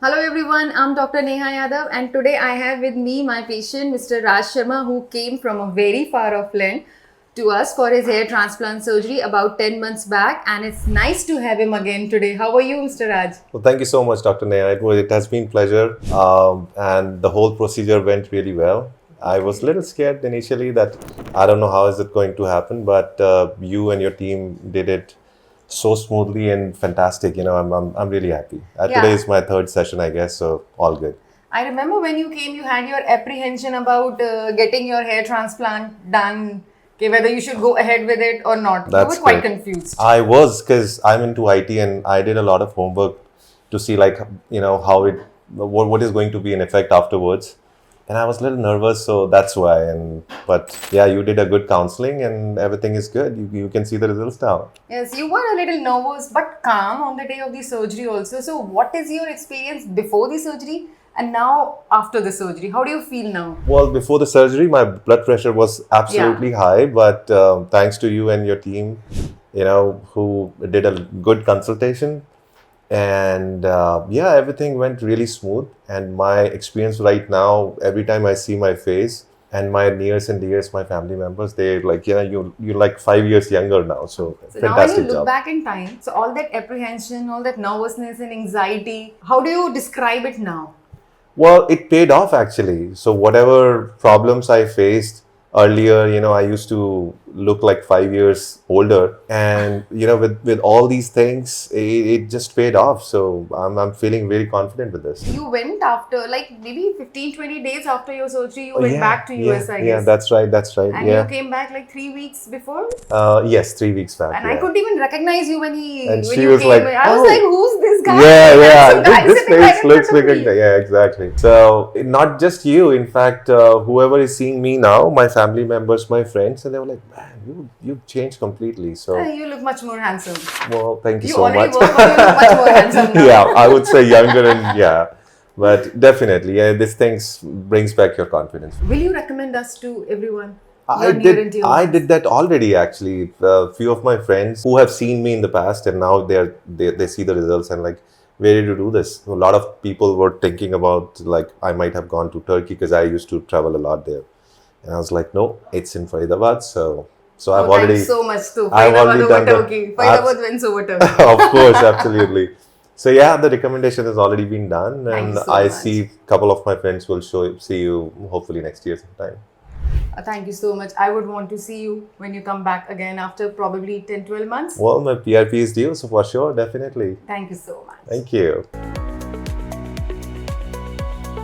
Hello everyone, I'm Dr. Neha Yadav and today I have with me my patient Mr. Raj Sharma who came from a very far off land to us for his hair transplant surgery about 10 months back, and it's nice to have him again today. How are you, Mr. Raj? Well, thank you so much, Dr. Neha. It has been pleasure, and the whole procedure went really well. I was a little scared initially that I don't know how is it going to happen, but you and your team did it so smoothly and fantastic. I'm really happy. Today Yeah. is my third session, I guess, so all good. I remember when you came, you had your apprehension about getting your hair transplant done, okay, whether you should go ahead with it or not. You were That's quite great. confused. I was because I'm into IT and I did a lot of homework to see how what is going to be an effect afterwards. And I was a little nervous, so that's why. But yeah, you did a good counseling and everything is good. You can see the results now. Yes, you were a little nervous but calm on the day of the surgery also. So, what is your experience before the surgery and now after the surgery? How do you feel now? Well, before the surgery, my blood pressure was absolutely high, but thanks to you and your team, who did a good consultation, and yeah, everything went really smooth. And my experience right now, every time I see my face and my nears and dears, my family members, they're like, yeah, you're like 5 years younger now. So So now when you fantastic look job. back in time, so all that apprehension, all that nervousness and anxiety, how do you describe it now? Well, it paid off actually. So whatever problems I faced earlier, I used to look like 5 years older, and with all these things, it just paid off. So I'm feeling very confident with this. You went after like maybe 15, 20 days after your surgery, you Oh, went yeah, back to yeah, US, I yeah. guess. That's right. And you Yeah. came back like 3 weeks before. Yes, 3 weeks back. And I Yeah. couldn't even recognize you when And when she you was came. like, I was "Oh, like, who's this guy? yeah, yeah. Handsome guy This sitting right face in looks front like of me." yeah, exactly. So not just you. In fact, whoever is seeing me now, my family members, my friends, and they were like, "Man, you've changed completely." So, You look much more handsome. well, thank you You so already much. were, but you look much more handsome now. Yeah, I would say younger and yeah, but definitely, yeah, this things brings back your confidence. Will you recommend us to everyone? I Your near and did. dear I ones. did that already. Actually, a few of my friends who have seen me in the past, and now they see the results and like, where did you do this? A lot of people were thinking about like I might have gone to Turkey because I used to travel a lot there, and I was like, no, it's in Faridabad. So Oh, thanks so much to I've Faridabad already over done the. Turkey. Faridabad wins over Turkey. Of course, absolutely. So yeah, the recommendation has already been done, Thank you and so I much. see a couple of my friends will see you hopefully next year sometime. Thank you so much. I would want to see you when you come back again after probably 10, 12 months. Well, my PRP is due, so for sure, definitely. Thank you so much. Thank you.